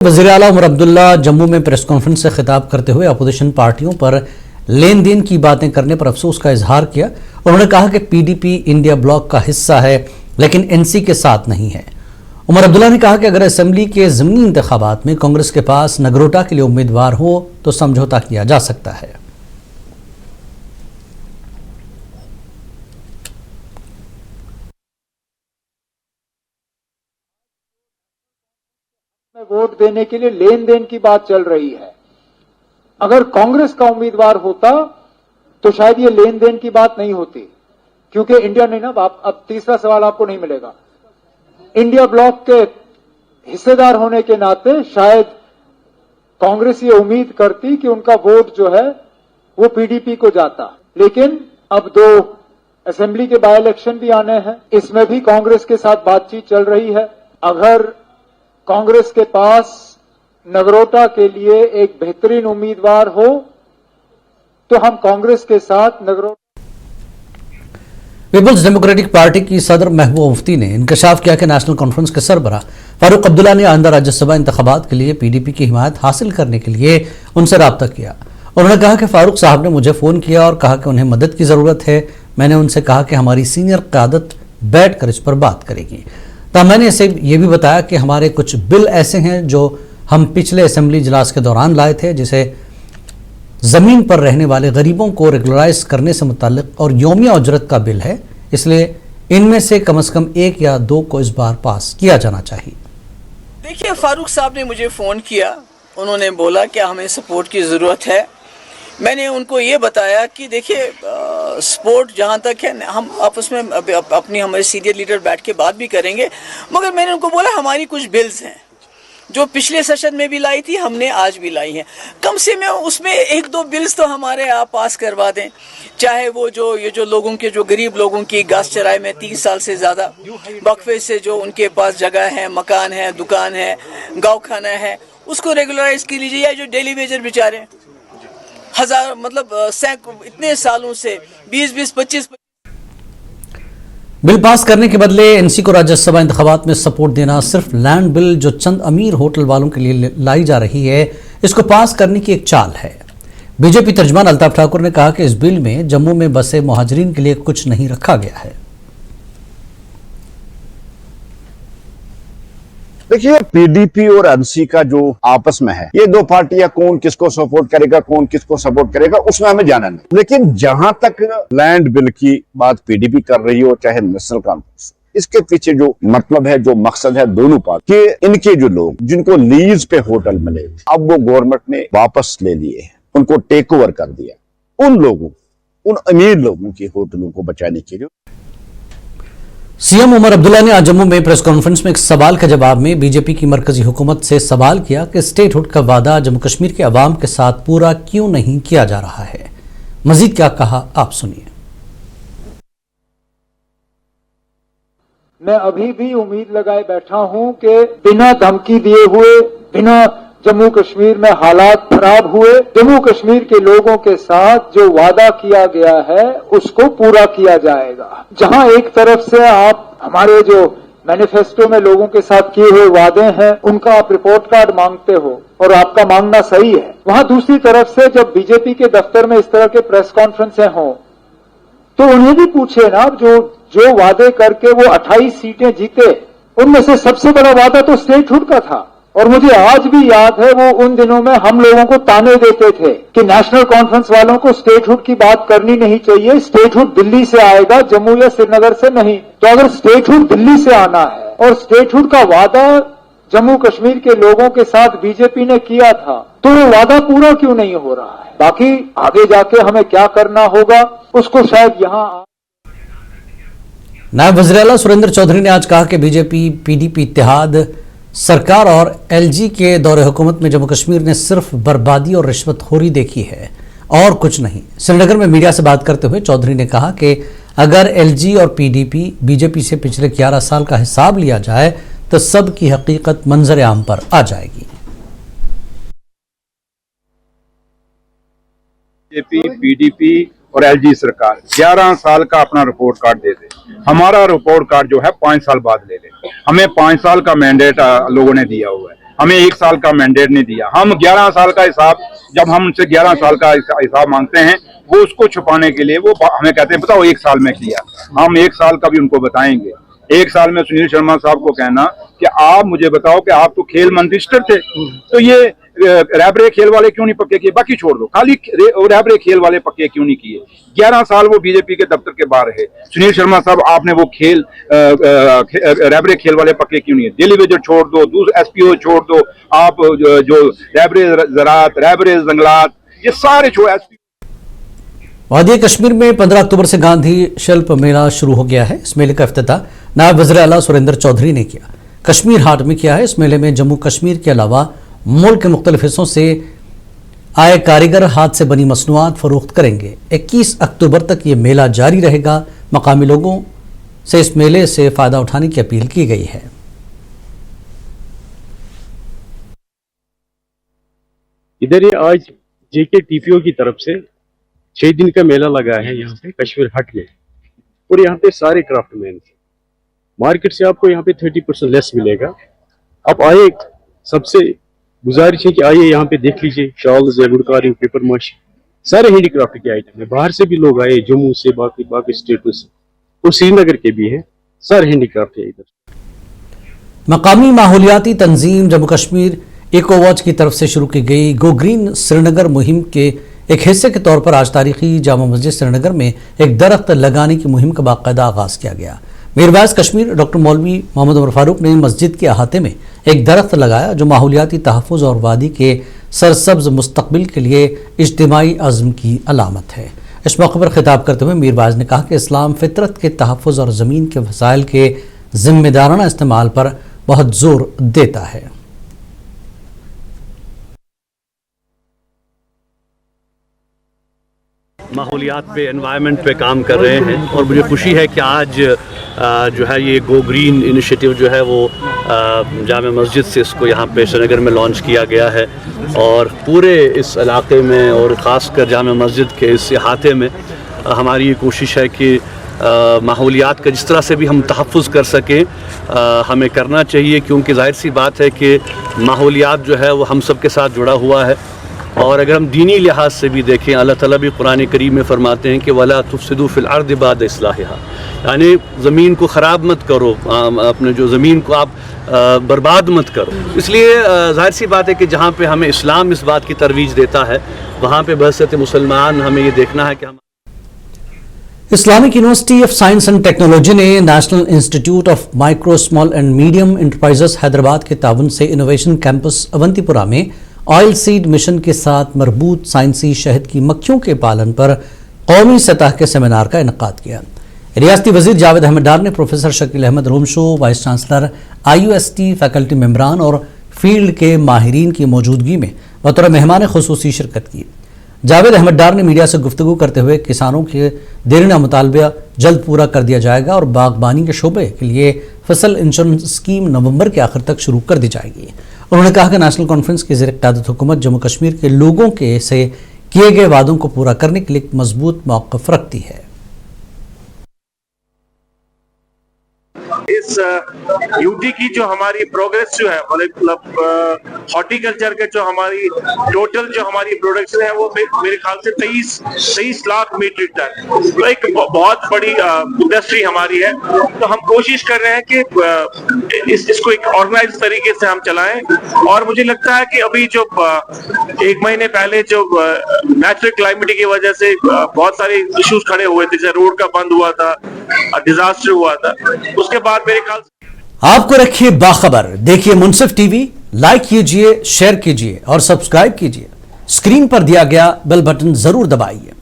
वज़ीर आला उमर अब्दुल्ला जम्मू में प्रेस कॉन्फ्रेंस से खिताब करते हुए अपोजिशन पार्टियों पर लेन देन की बातें करने पर अफसोस का इजहार किया। उन्होंने कहा कि पीडीपी इंडिया ब्लॉक का हिस्सा है लेकिन एनसी के साथ नहीं है। उमर अब्दुल्ला ने कहा कि अगर असेंबली के ज़मीनी इंतखाबात में कांग्रेस के पास नगरोटा के लिए उम्मीदवार हो तो समझौता किया जा सकता है। वोट देने के लिए लेन देन की बात चल रही है। अगर कांग्रेस का उम्मीदवार होता तो शायद ये लेन देन की बात नहीं होती, क्योंकि इंडिया ने ना अब तीसरा सवाल आपको नहीं मिलेगा। इंडिया ब्लॉक के हिस्सेदार होने के नाते शायद कांग्रेस ये उम्मीद करती कि उनका वोट जो है वो पीडीपी को जाता, लेकिन अब 2 असेंबली के बाय इलेक्शन भी आने हैं, इसमें भी कांग्रेस के साथ बातचीत चल रही है। अगर कांग्रेस के पास नगरोटा के लिए एक बेहतरीन उम्मीदवार हो तो हम कांग्रेस के साथ नगरोटा। पीपल्स डेमोक्रेटिक पार्टी की सदर महबूबा मुफ्ती ने इंकशाफ किया कि नेशनल कॉन्फ्रेंस के सरबराह फारूक अब्दुल्ला ने आइंदा राज्यसभा इंतखाबात के लिए पीडीपी की हिमायत हासिल करने के लिए उनसे राब्ता किया। उन्होंने कहा कि फारूक साहब ने मुझे फोन किया और कहा कि उन्हें मदद की जरूरत है। मैंने उनसे कहा कि हमारी सीनियर क़यादत बैठकर इस पर बात करेगी। तब मैंने इसे ये भी बताया कि हमारे कुछ बिल ऐसे हैं जो हम पिछले असेंबली इजलास के दौरान लाए थे, जिसे ज़मीन पर रहने वाले गरीबों को रेगुलराइज करने से मुताल्लिक और यौमिया उजरत का बिल है, इसलिए इनमें से कम 1 या 2 को इस बार पास किया जाना चाहिए। देखिए, फारूक साहब ने मुझे फ़ोन किया, उन्होंने बोला कि हमें सपोर्ट की ज़रूरत है। मैंने उनको ये बताया कि देखिए सपोर्ट जहाँ तक है हम आपस में अपनी हमारे सीनियर लीडर बैठ के बात भी करेंगे, मगर मैंने उनको बोला हमारी कुछ बिल्स हैं जो पिछले सेशन में भी लाई थी, हमने आज भी लाई हैं। कम से कम उसमें 1-2 बिल्स तो हमारे आप पास करवा दें, चाहे वो जो लोगों के जो गरीब लोगों की घास चराई में 3 साल से ज़्यादा वक्फे से जो उनके पास जगह है, मकान है, दुकान है, गाँव खाना है, उसको रेगुलराइज कर लीजिए। या जो डेली वेजर बेचारे हजार इतने सालों से 20-25 बिल पास करने के बदले एनसी को राज्यसभा इंतखाबात में सपोर्ट देना, सिर्फ लैंड बिल जो चंद अमीर होटल वालों के लिए लाई जा रही है, इसको पास करने की एक चाल है। बीजेपी तर्जमान अल्ताफ ठाकुर ने कहा कि इस बिल में जम्मू में बसे मुहाजिरीन के लिए कुछ नहीं रखा गया है। देखिए, पीडीपी और एनसी का जो आपस में है, ये 2 पार्टियां कौन किसको सपोर्ट करेगा, कौन किसको सपोर्ट करेगा, उसमें हमें जाना नहीं। लेकिन जहां तक लैंड बिल की बात पीडीपी कर रही हो चाहे नेशनल कॉन्फ्रेंस, इसके पीछे जो मतलब है, जो मकसद है दोनों पार्टी के, इनके जो लोग जिनको लीज पे होटल मिले अब वो गवर्नमेंट ने वापस ले लिए, उनको टेक ओवर कर दिया। उन लोगों, उन अमीर लोगों के होटलों को बचाने के लिए सीएम उमर अब्दुल्ला ने आज जम्मू में प्रेस कॉन्फ्रेंस में एक सवाल के जवाब में बीजेपी की मरकजी हुकूमत से सवाल किया कि स्टेटहुड का वादा जम्मू कश्मीर के अवाम के साथ पूरा क्यों नहीं किया जा रहा है। मजीद क्या कहा, आप सुनिए। मैं अभी भी उम्मीद लगाए बैठा हूं कि बिना धमकी दिए हुए, बिना जम्मू कश्मीर में हालात खराब हुए, जम्मू कश्मीर के लोगों के साथ जो वादा किया गया है उसको पूरा किया जाएगा। जहां एक तरफ से आप हमारे जो मैनिफेस्टो में लोगों के साथ किए हुए वादे हैं उनका आप रिपोर्ट कार्ड मांगते हो और आपका मांगना सही है, वहां दूसरी तरफ से जब बीजेपी के दफ्तर में इस तरह के प्रेस कॉन्फ्रेंसें हों तो उन्हें भी पूछे ना, जो वादे करके वो 28 सीटें जीते, उनमें से सबसे बड़ा वादा तो स्टेटहुड का था। और मुझे आज भी याद है वो उन दिनों में हम लोगों को ताने देते थे कि नेशनल कॉन्फ्रेंस वालों को स्टेटहुड की बात करनी नहीं चाहिए, स्टेटहुड दिल्ली से आएगा, जम्मू या श्रीनगर से नहीं। तो अगर स्टेटहुड दिल्ली से आना है और स्टेटहुड का वादा जम्मू कश्मीर के लोगों के साथ बीजेपी ने किया था, तो वो वादा पूरा क्यों नहीं हो रहा है? बाकी आगे जाके हमें क्या करना होगा उसको शायद यहाँ। नायब वज़ीर आला सुरेंद्र चौधरी ने आज कहा कि बीजेपी पीडीपी इत्तेहाद सरकार और एलजी के दौरे हुकूमत में जम्मू कश्मीर ने सिर्फ बर्बादी और रिश्वतखोरी देखी है और कुछ नहीं। श्रीनगर में मीडिया से बात करते हुए चौधरी ने कहा कि अगर एलजी और पीडीपी बीजेपी से पिछले 11 साल का हिसाब लिया जाए तो सब की हकीकत मंजर आम पर आ जाएगी। बीजेपी, पीडीपी और एलजी सरकार 11 साल का अपना रिपोर्ट कार्ड दे दे। हमारा रिपोर्ट कार्ड जो है 5 साल बाद ले ले। हमें 5 साल का मैंडेट लोगों ने दिया हुआ है। हमें 1 साल का मैंडेट नहीं दिया। हम 11 साल का हिसाब, जब हम उनसे 11 साल का हिसाब मांगते हैं, वो उसको छुपाने के लिए वो हमें कहते हैं बताओ 1 साल में किया। हम 1 साल का भी उनको बताएंगे। 1 साल में सुनील शर्मा साहब को कहना कि आप मुझे बताओ कि आप तो खेल मंत्री थे, तो ये रैबरे खेल वाले क्यों नहीं पक्के किए? बाकी छोड़ दो, खाली रैबरे खेल वाले पक्के क्यों नहीं किए? 11 साल वो बीजेपी के दफ्तर के बाहर है। सुनील शर्मा साहब, आपने वो खेल रैबरे खेल वाले पक्के क्यों नहीं है? दिल्ली वेजर छोड़ दो, दूसरे एसपीओ छोड़ दो, आप जो रैबरे ज़राअत, रैबरे जंगलात, ये सारे छोड़। वादी कश्मीर में 15 अक्टूबर से गांधी शिल्प मेला शुरू हो गया है। इस मेले का इफ्तिताह नायब वज़ीर आला सुरेंद्र चौधरी ने किया। कश्मीर हाट में किया है। इस मेले में जम्मू कश्मीर के अलावा मुल्क के मुख्तलिफ हिस्सों से आए कारीगर हाथ से बनी मसनूआत फरोख्त करेंगे। 21 अक्टूबर तक ये मेला जारी रहेगा। मकामी लोगों से इस मेले से फ़ायदा उठाने की अपील की गई है। इधर ये आज जेके टीपीओ की तरफ से 6 दिन का मेला लगा है यहाँ पे कश्मीर हट में, और यहाँ पे सारे क्राफ्टमैन थे। मार्केट से आपको यहाँ पे 30% लेस मिलेगा। आप आए, सबसे गुजारिश है कि आइए यहाँ पे देख लीजिए। शॉल्स है, गुड़कारी, पेपर माशी, सारे हैंडीक्राफ्ट के आइटम है। बाहर से भी लोग आए, जम्मू से, बाकी स्टेटों से, और श्रीनगर के भी है। सारे हैंडीक्राफ्ट है इधर। मकामी माहौलियाती तंजीम जम्मू कश्मीर इको वॉच की तरफ से शुरू की गई गो ग्रीन श्रीनगर मुहिम के एक हिस्से के तौर पर आज तारीखी जामा मस्जिद श्रीनगर में एक दरख्त लगाने की मुहिम का बाकायदा आगाज किया गया। मीरवाइज कश्मीर डॉक्टर मौलवी मोहम्मद उमर फारूक ने मस्जिद के अहाते में एक दरख्त लगाया जो माहौलियाती तहफ़्फ़ुज़ और वादी के सरसब्ज मुस्तकबिल के लिए इज्तिमाई अज़्म की अलामत है। इस मौके पर खिताब करते हुए मीरवाइज ने कहा कि इस्लाम फितरत के तहफ़्फ़ुज़ और ज़मीन के वसाइल के ज़िम्मेदाराना इस्तेमाल पर बहुत जोर देता है। माहौलियात पे, एनवायरनमेंट पे काम कर रहे हैं, और मुझे खुशी है कि आज जो है ये गो ग्रीन इनिशिएटिव जो है वो जामा मस्जिद से इसको यहाँ पे श्रीनगर में लॉन्च किया गया है। और पूरे इस इलाके में और ख़ासकर जामा मस्जिद के इस अहाते में हमारी ये कोशिश है कि माहौलियात का जिस तरह से भी हम तहफ़्फ़ुज़ कर सकें हमें करना चाहिए, क्योंकि जाहिर सी बात है कि माहौलियात जो है वो हम सब के साथ जुड़ा हुआ है। और अगर हम दीनी लिहाज से भी देखें, अल्लाह ताला भी कुरान करीम में फरमाते हैं कि वला तुफ़सिदू फ़िल अर्दि बाद इस्लाहिहा, यानी ज़मीन को ख़राब मत करो, अपने जो ज़मीन को आप बर्बाद मत करो। इसलिए ज़ाहिर सी बात है कि जहाँ पे हमें इस्लाम इस बात की तरवीज देता है, वहाँ पे बहसत मुसलमान हमें ये देखना है कि हम। Islamic university of science and technology ने national institute of micro small and medium enterprises Hyderabad के ताउन से इनोवेशन कैंपस अवंतीपुरा में ऑयल सीड मिशन के साथ मरबूत साइंसी शहद की मक्खियों के पालन पर कौमी सतह के सेमिनार का इनेकाद किया। रियासती वजीर जावेद अहमद डार ने professor Shakeel Ahmad Romshoo, vice chancellor IUST, faculty मेंबरान और फील्ड के माहिरीन की मौजूदगी में बतौर मेहमान खुसूसी शिरकत की। जावेद अहमद डार ने मीडिया से गुफ्तगू करते हुए किसानों के देरना मुतालबा जल्द पूरा कर दिया जाएगा और बागबानी के शोबे के लिए फसल इंश्योरेंस स्कीम नवंबर के आखिर तक शुरू कर दी जाएगी। उन्होंने कहा कि नेशनल कॉन्फ्रेंस की ज़ेर क़यादत हुकूमत जम्मू कश्मीर के लोगों के से किए गए वादों को पूरा करने के लिए एक मजबूत मौक़िफ़ रखती है। इस यूटी की जो हमारी प्रोग्रेस जो है, मतलब हॉर्टिकल्चर के जो हमारी टोटल जो हमारी प्रोडक्शन है वो मेरे ख्याल से 23 लाख मीट्रिक टन, तो एक बहुत बड़ी इंडस्ट्री हमारी है। तो हम कोशिश कर रहे हैं कि इसको एक ऑर्गेनाइज तरीके से हम चलाएं। और मुझे लगता है कि अभी जो 1 महीने पहले जो नेचुरल क्लाइमेट की वजह से बहुत सारे इश्यूज खड़े हुए थे, जैसे रोड का बंद हुआ था, डिजास्टर हुआ था, उसके बाद मेरे ख्याल आपको रखिए बाखबर, देखिए मुनसिफ टीवी, लाइक कीजिए, शेयर कीजिए और सब्सक्राइब कीजिए। स्क्रीन पर दिया गया बेल बटन जरूर दबाइए।